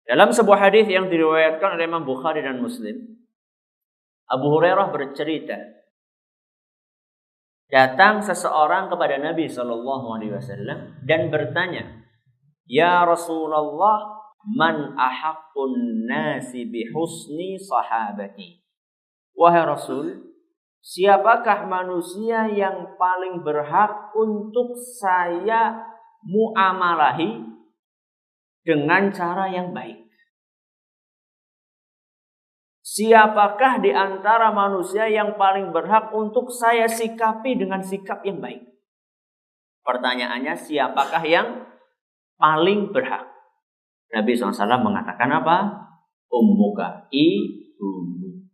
Dalam sebuah hadis yang diriwayatkan oleh Imam Bukhari dan Muslim, Abu Hurairah bercerita, datang seseorang kepada Nabi SAW dan bertanya, "Ya Rasulullah, man ahaqqun nasi bihusni sahabati?" Wahai Rasul, siapakah manusia yang paling berhak untuk saya muamalahi dengan cara yang baik? Siapakah di antara manusia yang paling berhak untuk saya sikapi dengan sikap yang baik? Pertanyaannya, siapakah yang paling berhak? Nabi SAW mengatakan apa? Ummuka, ibumu.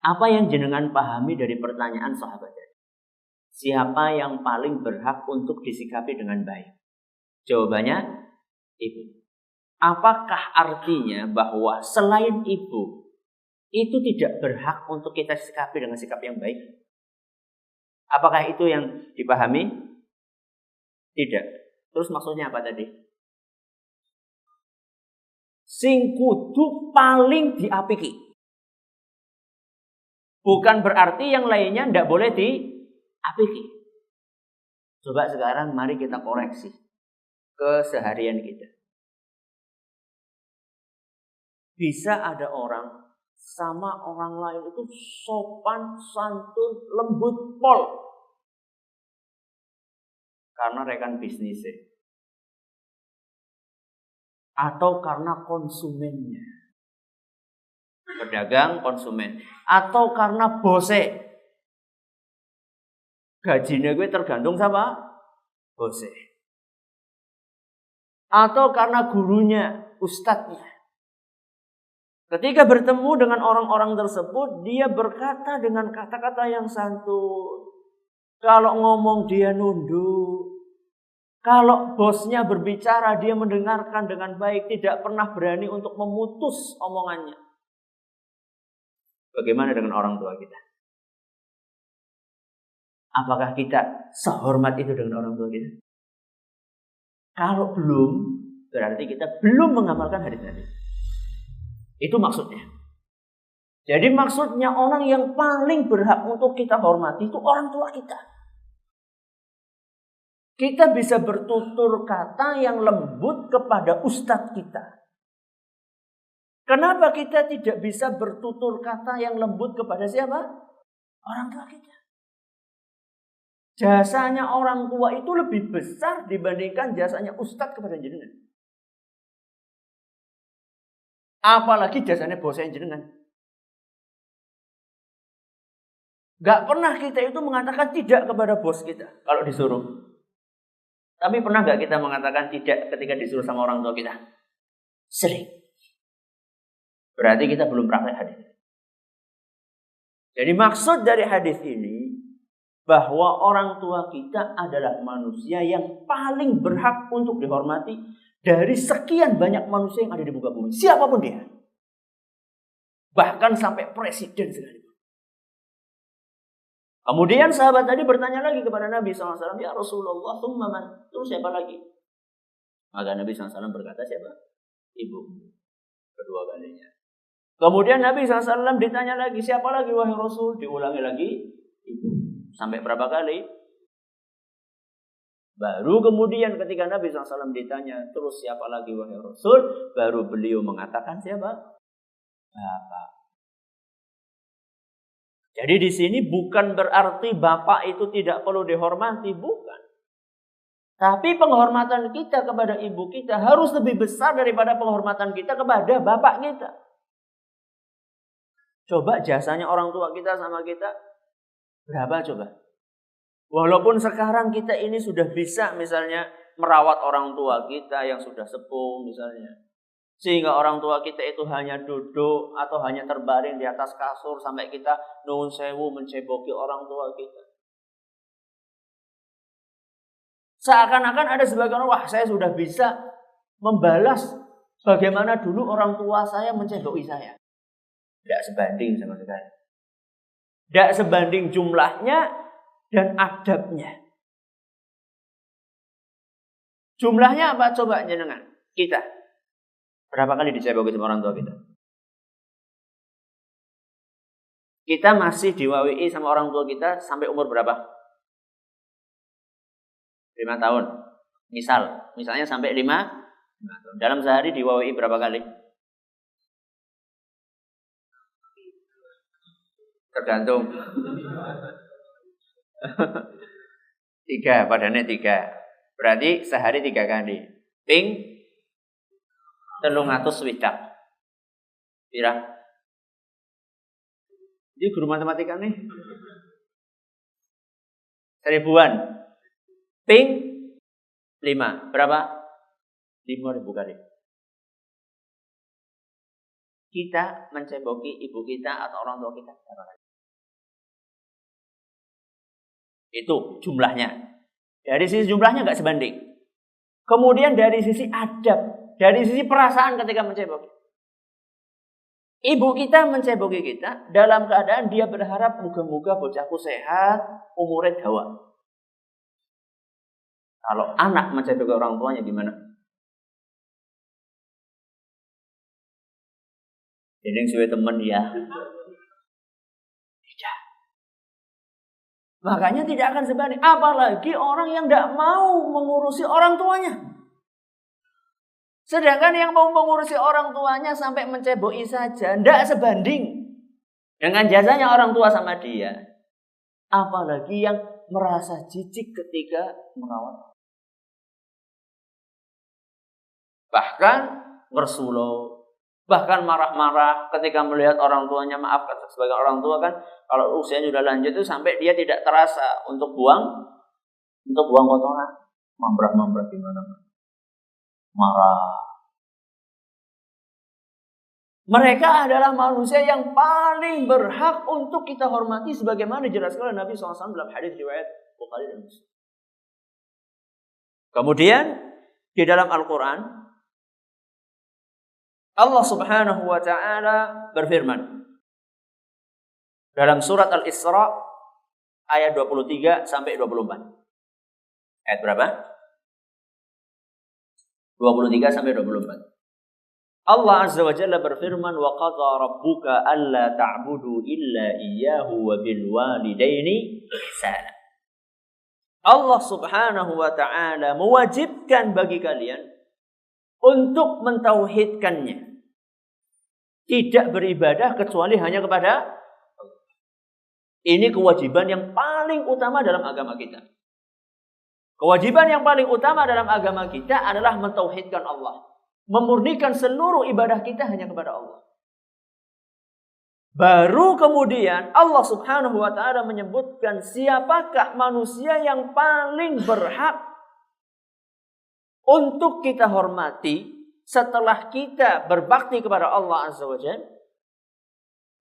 Apa yang jenengan pahami dari pertanyaan sahabat tadi? Siapa yang paling berhak untuk disikapi dengan baik? Jawabannya, ibu. Apakah artinya bahwa selain ibu itu tidak berhak untuk kita sikapi dengan sikap yang baik? Apakah itu yang dipahami? Tidak. Terus maksudnya apa tadi? Sing kudu paling diapiki. Bukan berarti yang lainnya tidak boleh diapiki. Coba sekarang mari kita koreksi keseharian kita. Bisa ada orang sama orang lain itu sopan, santun, lembut, pol. Karena rekan bisnisnya. Atau karena konsumennya. Pedagang, konsumen. Atau karena bose. Gajinya gue tergantung sama bose. Atau karena gurunya, ustadznya. Ketika bertemu dengan orang-orang tersebut, dia berkata dengan kata-kata yang santun. Kalau ngomong dia nunduk. Kalau bosnya berbicara, dia mendengarkan dengan baik. Tidak pernah berani untuk memutus omongannya. Bagaimana dengan orang tua kita? Apakah kita sehormat itu dengan orang tua kita? Kalau belum, berarti kita belum mengamalkan hadis Nabi. Itu maksudnya. Jadi maksudnya orang yang paling berhak untuk kita hormati itu orang tua kita. Kita bisa bertutur kata yang lembut kepada ustadz kita. Kenapa kita tidak bisa bertutur kata yang lembut kepada siapa? Orang tua kita. Jasanya orang tua itu lebih besar dibandingkan jasanya ustadz kepada jenengan. Apalagi jasanya bosnya jenengan. Gak pernah kita itu mengatakan tidak kepada bos kita kalau disuruh. Tapi pernah gak kita mengatakan tidak ketika disuruh sama orang tua kita? Sering. Berarti kita belum praktek hadis. Jadi maksud dari hadis ini bahwa orang tua kita adalah manusia yang paling berhak untuk dihormati dari sekian banyak manusia yang ada di muka bumi. Siapapun dia. Bahkan sampai presiden sekalipun. Kemudian sahabat tadi bertanya lagi kepada Nabi SAW. Ya Rasulullah, tsumma man? Terus siapa lagi? Maka Nabi SAW berkata siapa? Ibu. Kedua kalinya. Kemudian Nabi SAW ditanya lagi, siapa lagi wahai Rasul? Diulangi lagi, ibu. Sampai berapa kali? Baru kemudian ketika Nabi SAW ditanya, terus siapa lagi wahai Rasul? Baru beliau mengatakan siapa? Bapak. Jadi di sini bukan berarti bapak itu tidak perlu dihormati, bukan. Tapi penghormatan kita kepada ibu kita harus lebih besar daripada penghormatan kita kepada bapak kita. Coba jasanya orang tua kita sama kita berapa coba? Walaupun sekarang kita ini sudah bisa misalnya merawat orang tua kita yang sudah sepuh misalnya. Sehingga orang tua kita itu hanya duduk atau hanya terbaring di atas kasur sampai kita nuwun sewu menceboki orang tua kita. Seakan-akan ada sebagian orang, wah saya sudah bisa membalas bagaimana dulu orang tua saya menceboki saya. Tidak sebanding sama sekali. Tidak sebanding jumlahnya dan adabnya. Jumlahnya apa coba jenengan? Kita. Berapa kali diceboki sama orang tua kita? Kita masih diwawi sama orang tua kita sampai umur berapa? 5 tahun. Misalnya sampai 5 tahun. Dalam sehari diwawi berapa kali? Tergantung. 3, padahal 3. Berarti sehari 3 kali. Ping 300 swidak. Pira? Jadi guru matematika nih. 1000-an. Ping 5. Berapa? 5.000 kali. Kita menceboki ibu kita atau orang tua kita berapa kali? Itu jumlahnya. Dari sisi jumlahnya nggak sebanding. Kemudian dari sisi adab, dari sisi perasaan ketika menceboki. Ibu kita menceboki kita dalam keadaan dia berharap moga-moga bocahku sehat, umurnya dawa. Kalau anak menceboki orang tuanya gimana? Jadi suwe temen ya. Tidak. Makanya tidak akan sebanding. Apalagi orang yang tidak mau mengurusi orang tuanya. Sedangkan yang mau mengurusi orang tuanya sampai menceboki saja, tidak sebanding dengan jasanya orang tua sama dia. Apalagi yang merasa jijik ketika merawat. Bahkan ngersulo, bahkan marah-marah ketika melihat orang tuanya. Maaf, sebagai orang tua kan, kalau usianya sudah lanjut itu sampai dia tidak terasa untuk buang kotoran. Mambrah-mambrah gimana? Marah. Mereka adalah manusia yang paling berhak untuk kita hormati sebagaimana dijelaskan oleh Nabi SAW dalam hadis riwayat Bukhari dan Muslim. Kemudian di dalam Al-Quran Allah Subhanahu wa taala berfirman dalam surat Al-Isra ayat 23 sampai 24. Ayat berapa? 23 sampai 24. Allah Azza wa Jalla berfirman, wa qadha rabbuka alla ta'budu illa iyyahu wa bil walidaini ihsana. Allah Subhanahu wa taala mewajibkan bagi kalian untuk mentauhidkannya. Tidak beribadah kecuali hanya kepada Allah. Ini kewajiban yang paling utama dalam agama kita. Kewajiban yang paling utama dalam agama kita adalah mentauhidkan Allah. Memurnikan seluruh ibadah kita hanya kepada Allah. Baru kemudian Allah Subhanahu wa ta'ala menyebutkan siapakah manusia yang paling berhak untuk kita hormati setelah kita berbakti kepada Allah Azza wa Jalla.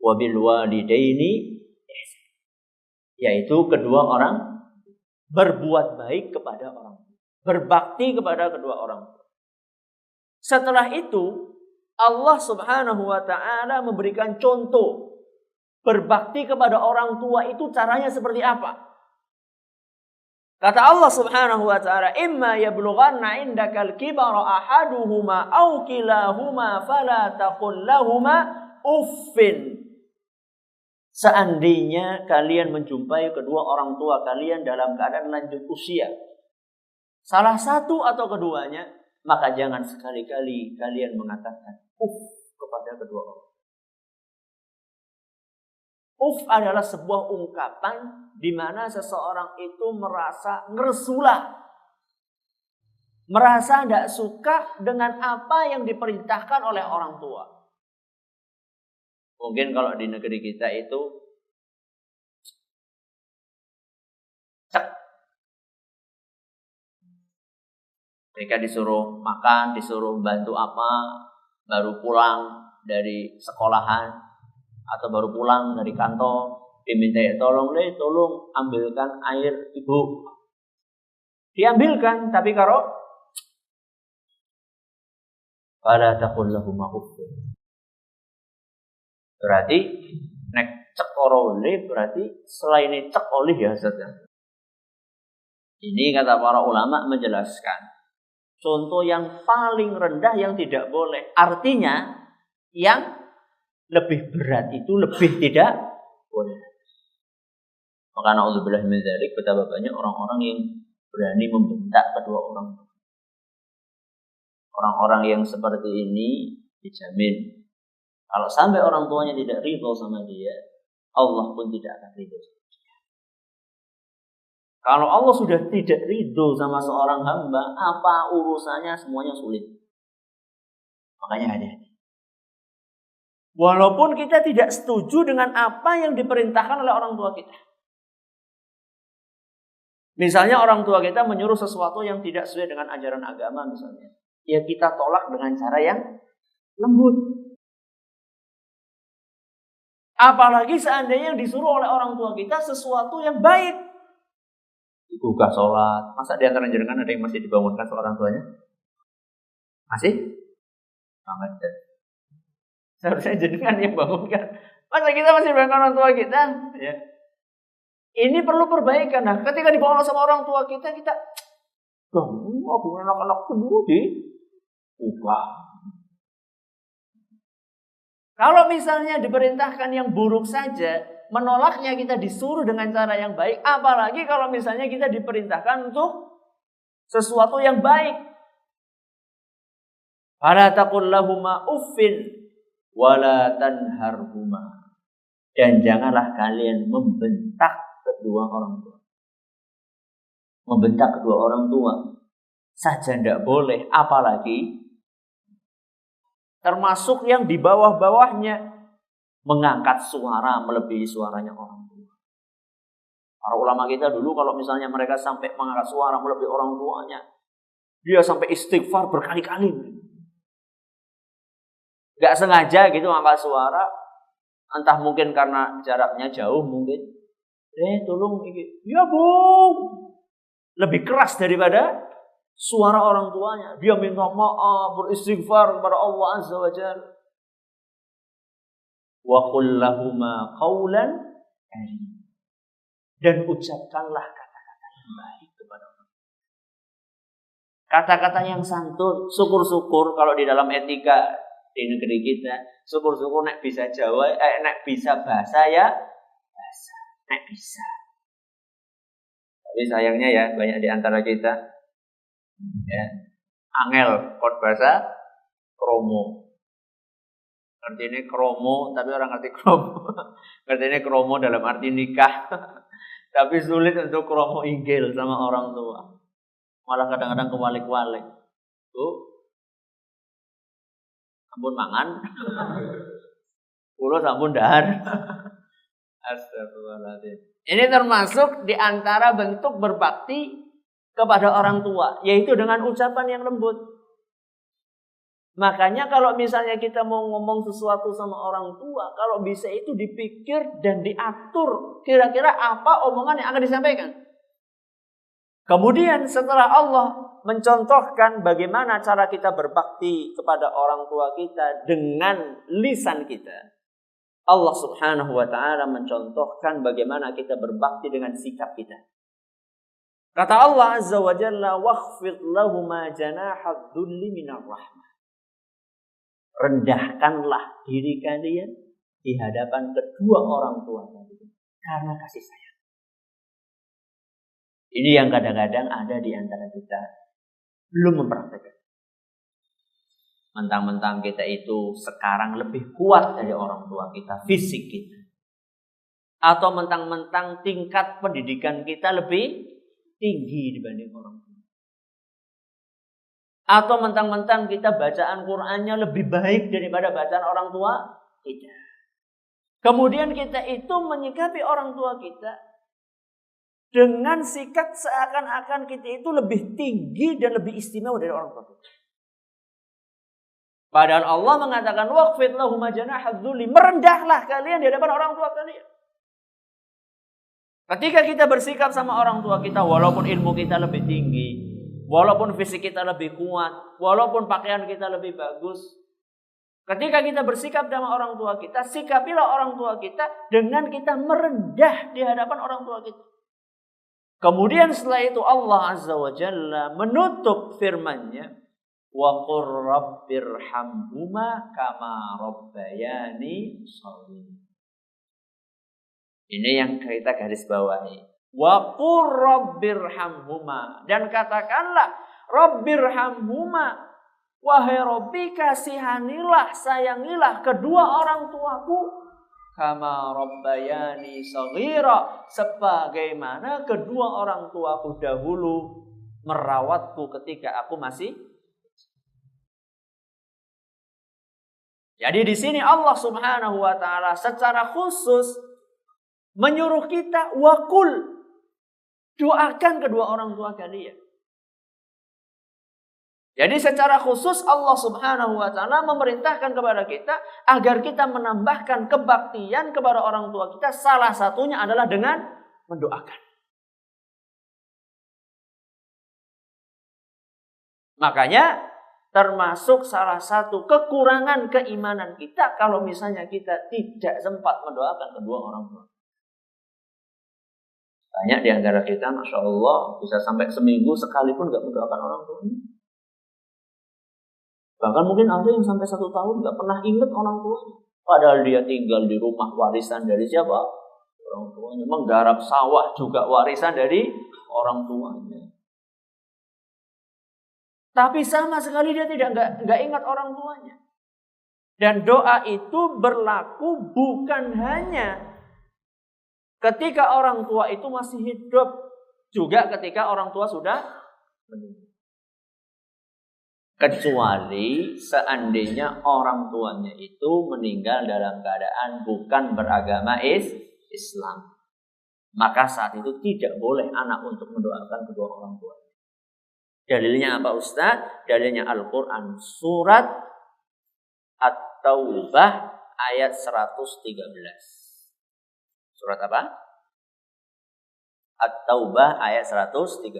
Wa bil walidaini ihsan. Yaitu kedua orang berbuat baik kepada orang tua. Berbakti kepada kedua orang tua. Setelah itu Allah Subhanahu wa ta'ala memberikan contoh berbakti kepada orang tua itu caranya seperti apa. Kata Allah Subhanahu wa ta'ala, imma yablughanna indakal kibara ahaduhuma aw kilahuma fala taqul lahuma uffin. Seandainya kalian menjumpai kedua orang tua kalian dalam keadaan lanjut usia, salah satu atau keduanya, maka jangan sekali-kali kalian mengatakan kepada kedua orang. Adalah sebuah ungkapan di mana seseorang itu merasa ngersulah, merasa tidak suka dengan apa yang diperintahkan oleh orang tua. Mungkin kalau di negeri kita itu mereka disuruh makan, disuruh bantu apa, baru pulang dari sekolahan atau baru pulang dari kantor, diminta tolong ambilkan air ibu. Diambilkan, tapi kalau fala taqul lahum uffin. Berarti nek cek orole berarti selain cek oleh ya Ustaz. Ini kata para ulama menjelaskan Contoh yang paling rendah yang tidak boleh. Artinya yang lebih berat itu lebih tidak boleh. Maka na'udzubillah min dzalik, betapa banyak orang-orang yang berani membentak kedua orang tua. Orang-orang yang seperti ini dijamin kalau sampai orang tuanya tidak ridho sama dia, Allah pun tidak akan ridho. Kalau Allah sudah tidak ridho sama seorang hamba, apa urusannya semuanya sulit. Makanya hati-hati. Walaupun kita tidak setuju dengan apa yang diperintahkan oleh orang tua kita. Misalnya orang tua kita menyuruh sesuatu yang tidak sesuai dengan ajaran agama misalnya. Ya kita tolak dengan cara yang lembut. Apalagi seandainya yang disuruh oleh orang tua kita sesuatu yang baik. Digugah sholat. Masa di antara jenengan ada yang masih dibangunkan seorang tuanya? Masih? Banget deh. Seharusnya jenengan yang bangunkan. Masa kita masih bangunkan orang tua kita? Ya. Ini perlu perbaikan. Nah, ketika dibangun sama orang tua kita aku anak-anak dulu diubah. Kalau misalnya diperintahkan yang buruk saja, menolaknya kita disuruh dengan cara yang baik, apalagi kalau misalnya kita diperintahkan untuk sesuatu yang baik. Fala taqul lahuma uffin wala tanharhuma. Dan janganlah kalian membentak kedua orang tua. Membentak kedua orang tua saja tidak boleh, apalagi termasuk yang di bawah-bawahnya mengangkat suara melebihi suaranya orang tua. Para ulama kita dulu kalau misalnya mereka sampai mengangkat suara melebihi orang tuanya, dia sampai istighfar berkali-kali. Gak sengaja gitu mengangkat suara, entah mungkin karena jaraknya jauh mungkin. Tolong ini. Ya bu, lebih keras daripada suara orang tuanya. Dia minta maaf, beristighfar kepada Allah Azza wa Jalla. Wa qul lahuma qawlan karim. Dan ucapkanlah kata-kata yang baik kepada orang. Kata-kata yang santun. Syukur-syukur kalau di dalam etika di negeri kita, syukur-syukur nek bisa Jawa, nek bisa bahasa ya bahasa, nek bisa. Tapi sayangnya ya banyak di antara kita ya angel kod bahasa kromo. Artinya kromo, tapi orang ngerti kromo. Artinya kromo dalam arti nikah. Tapi sulit untuk kromo inggil sama orang tua. Malah kadang-kadang kewalik-walik. Tuh. Ampun mangan. Kulo sampun dahar. Astagfirullahaladzim. Ini termasuk di antara bentuk berbakti kepada orang tua, yaitu dengan ucapan yang lembut. Makanya kalau misalnya kita mau ngomong sesuatu sama orang tua, kalau bisa itu dipikir dan diatur kira-kira apa omongan yang akan disampaikan. Kemudian setelah Allah mencontohkan bagaimana cara kita berbakti kepada orang tua kita dengan lisan kita, Allah Subhanahu wa ta'ala mencontohkan bagaimana kita berbakti dengan sikap kita. Kata Allah Azza wa Jalla, "Wakhfid lahuma janahad dhulli minar rahmah." Rendahkanlah diri kalian di hadapan kedua orang tua kalian karena kasih sayang. Ini yang kadang-kadang ada di antara kita belum mempraktekkan. Mentang-mentang kita itu sekarang lebih kuat dari orang tua kita, fisik kita. Atau mentang-mentang tingkat pendidikan kita lebih tinggi dibanding orang tua. Atau mentang-mentang kita bacaan Qur'annya lebih baik daripada bacaan orang tua kita. Kemudian kita itu menyikapi orang tua kita dengan sikap seakan-akan kita itu lebih tinggi dan lebih istimewa dari orang tua kita. Padahal Allah mengatakan waqfid lahum janahadz dzulli, merendahlah kalian di hadapan orang tua kalian. Ketika kita bersikap sama orang tua kita, walaupun ilmu kita lebih tinggi, walaupun fisik kita lebih kuat, walaupun pakaian kita lebih bagus, ketika kita bersikap sama orang tua kita, sikapilah orang tua kita dengan kita merendah di hadapan orang tua kita. Kemudian setelah itu Allah Azza wa Jalla menutup firman-Nya, wa qur rabbirhamhuma kama rabbayani shaghira. Ini yang kita garis bawahi. Wa qur rabbirhamhuma, dan katakanlah rabbirhamhuma, wahai Rabbi, kasihanilah, sayangilah kedua orang tuaku, kama rabbayani shaghira, sebagaimana kedua orang tuaku dahulu merawatku ketika aku masih. Jadi di sini Allah Subhanahu wa taala secara khusus menyuruh kita wakul, doakan kedua orang tua kalian. Jadi secara khusus Allah Subhanahu wa taala memerintahkan kepada kita agar kita menambahkan kebaktian kepada orang tua kita, salah satunya adalah dengan mendoakan. Makanya termasuk salah satu kekurangan keimanan kita kalau misalnya kita tidak sempat mendoakan kedua orang tua. Banyak di antara kita, Masya Allah, bisa sampai seminggu sekalipun gak mendoakan orang tuanya. Bahkan mungkin ada yang sampai 1 tahun gak pernah ingat orang tuanya. Padahal dia tinggal di rumah warisan dari siapa? Orang tuanya. Menggarap sawah juga warisan dari orang tuanya. Tapi sama sekali dia nggak ingat orang tuanya. Dan doa itu berlaku bukan hanya ketika orang tua itu masih hidup, juga ketika orang tua sudah meninggal. Kecuali seandainya orang tuanya itu meninggal dalam keadaan bukan beragama Islam. Maka saat itu tidak boleh anak untuk mendoakan kedua orang tua. Dalilnya apa Ustaz? Dalilnya Al-Quran surat At-Taubah ayat 113. Surat apa? At-Taubah ayat 113.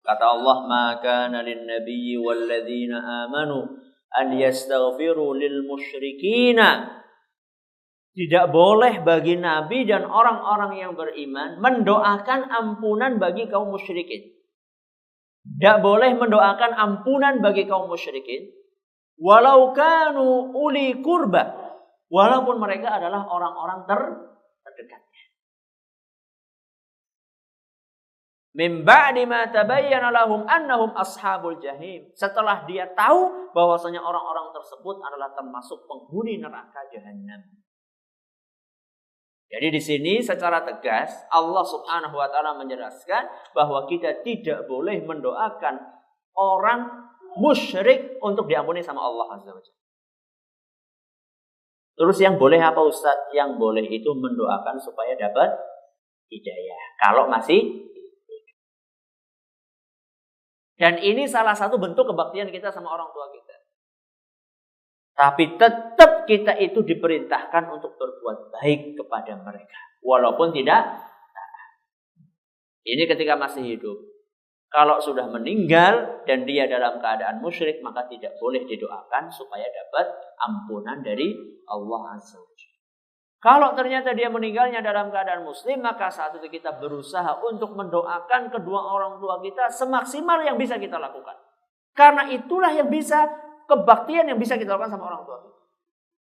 Kata Allah, "Ma kana lin-nabiyyi wal-ladzina amanu an yastaghfiru lil musyrikina." Tidak boleh bagi Nabi dan orang-orang yang beriman mendoakan ampunan bagi kaum musyrikin. Tidak boleh mendoakan ampunan bagi kaum musyrikin, walau kanu uli kurba, walaupun mereka adalah orang-orang terdekatnya. Min ba'di ma tabayyana lahum annahum ashabul jahim. Setelah dia tahu bahwasanya orang-orang tersebut adalah termasuk penghuni neraka jahanam. Jadi di sini secara tegas Allah Subhanahu wa taala menjelaskan bahwa kita tidak boleh mendoakan orang musyrik untuk diampuni sama Allah Azza wa Jalla. Terus yang boleh apa Ustaz? Yang boleh itu mendoakan supaya dapat hidayah kalau masih. Dan ini salah satu bentuk kebaktian kita sama orang tua kita. Tapi tetap kita itu diperintahkan untuk berbuat baik kepada mereka. Walaupun tidak. Ini ketika masih hidup. Kalau sudah meninggal dan dia dalam keadaan musyrik, maka tidak boleh didoakan supaya dapat ampunan dari Allah Azza wa Jalla. Kalau ternyata dia meninggalnya dalam keadaan muslim, maka saat itu kita berusaha untuk mendoakan kedua orang tua kita semaksimal yang bisa kita lakukan. Karena itulah yang bisa kebaktian yang bisa kita lakukan sama orang tua kita.